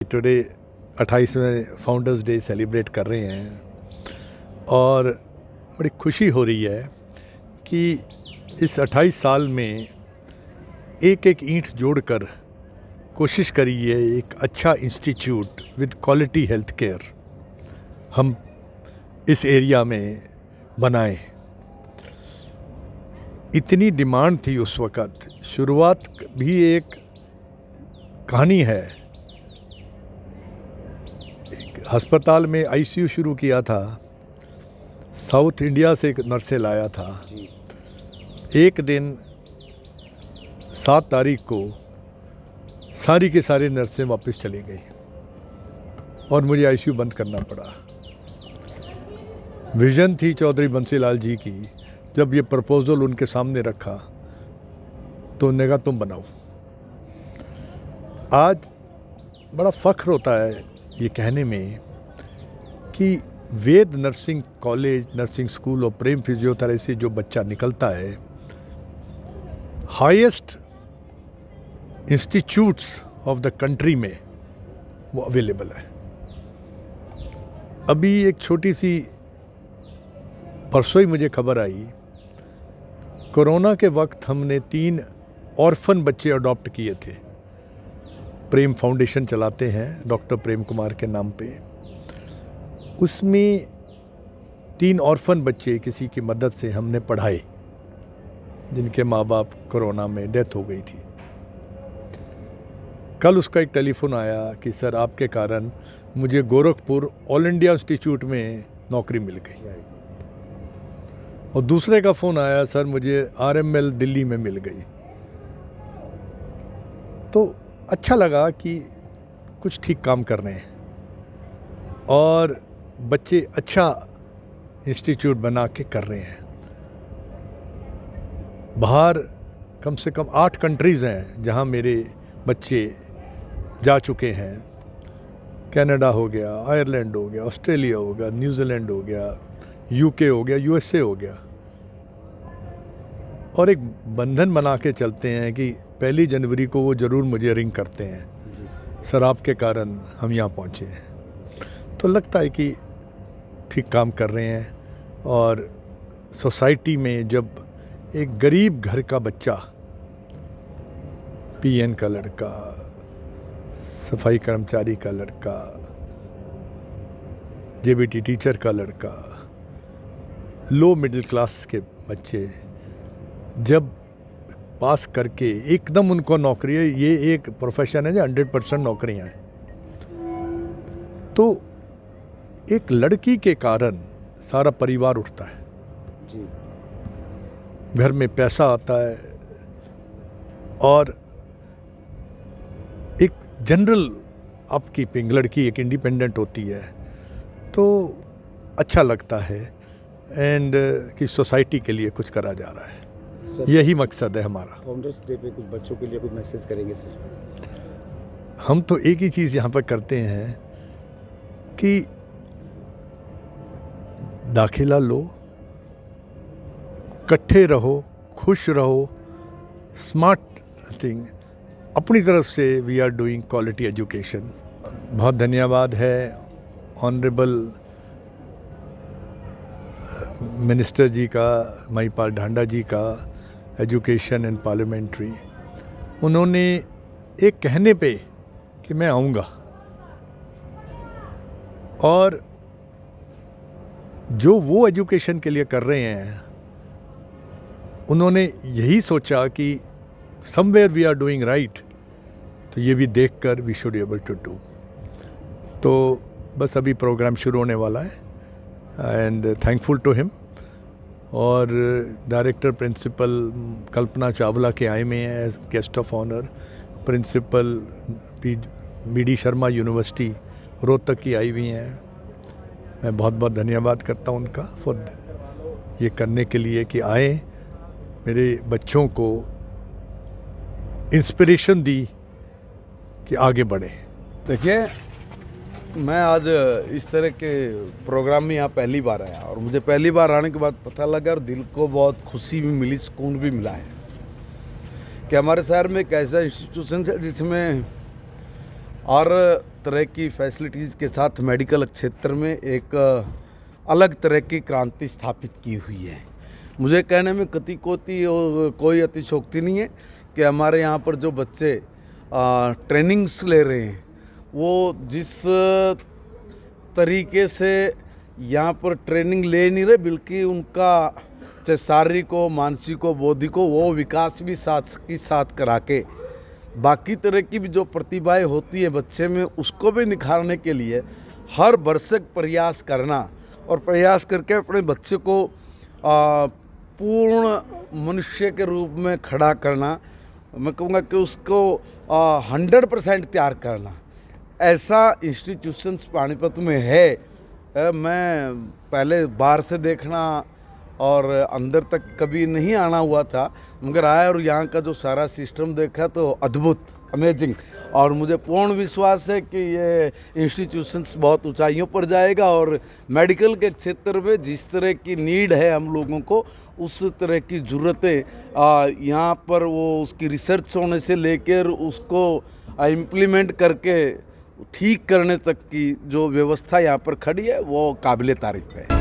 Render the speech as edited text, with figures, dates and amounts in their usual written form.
Today 28वें founders day celebrate कर रहे हैं और बड़ी खुशी हो रही है कि इस 28 साल में एक एक ईंट जोड़कर कोशिश करी है एक अच्छा institute with quality health care हम इस एरिया में बनाएं। इतनी डिमांड थी उस वक़्त। शुरुआत भी एक कहानी है। एक अस्पताल में आईसीयू शुरू किया था, साउथ इंडिया से एक नर्से लाया था। एक दिन 7 तारीख को सारी के सारे नर्सें वापस चली गई और मुझे आईसीयू बंद करना पड़ा। विज़न थी चौधरी बंसीलाल जी की। जब ये प्रपोज़ल उनके सामने रखा तो उन्होंने कहा तुम बनाओ। आज बड़ा फ़ख्र होता है ये कहने में कि वेद नर्सिंग कॉलेज, नर्सिंग स्कूल और प्रेम फिजियोथेरेपी से जो बच्चा निकलता है, highest institutes of the country में वो अवेलेबल है। अभी एक छोटी सी परसों ही मुझे खबर आई, कोरोना के वक्त हमने 3 ऑर्फन बच्चे अडॉप्ट किए थे। प्रेम फाउंडेशन चलाते हैं डॉक्टर प्रेम कुमार के नाम पे। उसमें 3 ऑर्फन बच्चे किसी की मदद से हमने पढ़ाए जिनके माँ बाप कोरोना में डेथ हो गई थी। कल उसका एक टेलीफोन आया कि सर आपके कारण मुझे गोरखपुर ऑल इंडिया इंस्टीट्यूट में नौकरी मिल गई। और दूसरे का फ़ोन आया, सर मुझे आरएमएल दिल्ली में मिल गई। तो अच्छा लगा कि कुछ ठीक काम कर रहे हैं और बच्चे अच्छा इंस्टीट्यूट बना के कर रहे हैं। बाहर कम से कम 8 कंट्रीज़ हैं जहां मेरे बच्चे जा चुके हैं। कनाडा हो गया, आयरलैंड हो गया, ऑस्ट्रेलिया हो गया, न्यूजीलैंड हो गया, यूके हो गया, यूएसए हो गया। और एक बंधन बना के चलते हैं कि 1 जनवरी को वो ज़रूर मुझे रिंग करते हैं, सर आपके कारण हम यहाँ पहुँचे हैं। तो लगता है कि ठीक काम कर रहे हैं। और सोसाइटी में जब एक गरीब घर का बच्चा, पीएन का लड़का, सफाई कर्मचारी का लड़का, जेबीटी टीचर का लड़का, लो मिडिल क्लास के बच्चे जब पास करके एकदम उनको नौकरी है, ये एक प्रोफेशन है जो 100% नौकरियां हैं। तो एक लड़की के कारण सारा परिवार उठता है जी। घर में पैसा आता है और एक जनरल अपकीपिंग, लड़की एक इंडिपेंडेंट होती है तो अच्छा लगता है। एंड कि सोसाइटी के लिए कुछ करा जा रहा है, यही मकसद है हमारा। फाउंडर्स डे पे कुछ बच्चों के लिए कुछ मैसेज करेंगे सर? हम तो एक ही चीज़ यहाँ पर करते हैं कि दाखिला लो, इकट्ठे रहो, खुश रहो, स्मार्ट थिंग। अपनी तरफ से we are doing quality education. बहुत धन्यवाद है ऑनरेबल मिनिस्टर जी का, महिपाल ढांडा जी का, एजुकेशन एंड पार्लियामेंट्री। उन्होंने एक कहने पे कि मैं आऊँगा और जो वो एजुकेशन के लिए कर रहे हैं, उन्होंने यही सोचा कि somewhere we are doing right, तो ये भी देखकर we should able to do. तो बस अभी प्रोग्राम शुरू होने वाला है एंड थैंकफुल टू हिम। और डायरेक्टर प्रिंसिपल कल्पना चावला के आए में हैं as guest of honour. Principal BD Sharma university Rohtak की आई हुई हैं। मैं बहुत बहुत धन्यवाद करता हूं उनका फॉर ये करने के लिए कि आए, मेरे बच्चों को इंस्पिरेशन दी कि आगे बढ़े। देखिए, मैं आज इस तरह के प्रोग्राम में यहाँ पहली बार आया और मुझे पहली बार आने के बाद पता लगा और दिल को बहुत खुशी भी मिली, सुकून भी मिला है कि हमारे शहर में एक ऐसा इंस्टीट्यूशन है जिसमें और तरह की फैसिलिटीज़ के साथ मेडिकल क्षेत्र में एक अलग तरह की क्रांति स्थापित की हुई है। मुझे कहने में कोई अतिशयोक्ति नहीं है कि हमारे यहाँ पर जो बच्चे ट्रेनिंग्स ले रहे हैं वो जिस तरीके से यहाँ पर ट्रेनिंग ले नहीं रहे, बल्कि उनका चाहे शारीरिक हो, मानसिक हो, बौद्धिक हो, वो विकास भी साथ करा के बाकी तरह की भी जो प्रतिभाएं होती है बच्चे में उसको भी निखारने के लिए हर बरसक प्रयास करना और प्रयास करके अपने बच्चे को पूर्ण मनुष्य के रूप में खड़ा करना, मैं कहूँगा कि उसको 100% तैयार करना, ऐसा इंस्टीट्यूशंस पानीपत में है। मैं पहले बाहर से देखना और अंदर तक कभी नहीं आना हुआ था, मगर आया और यहाँ का जो सारा सिस्टम देखा तो अद्भुत, अमेजिंग, और मुझे पूर्ण विश्वास है कि ये इंस्टीट्यूशंस बहुत ऊंचाइयों पर जाएगा और मेडिकल के क्षेत्र में जिस तरह की नीड है हम लोगों को उस तरह की ज़रूरतें यहाँ पर वो उसकी रिसर्च होने से लेकर उसको इम्प्लीमेंट करके ठीक करने तक की जो व्यवस्था यहाँ पर खड़ी है वो काबिले तारीफ है।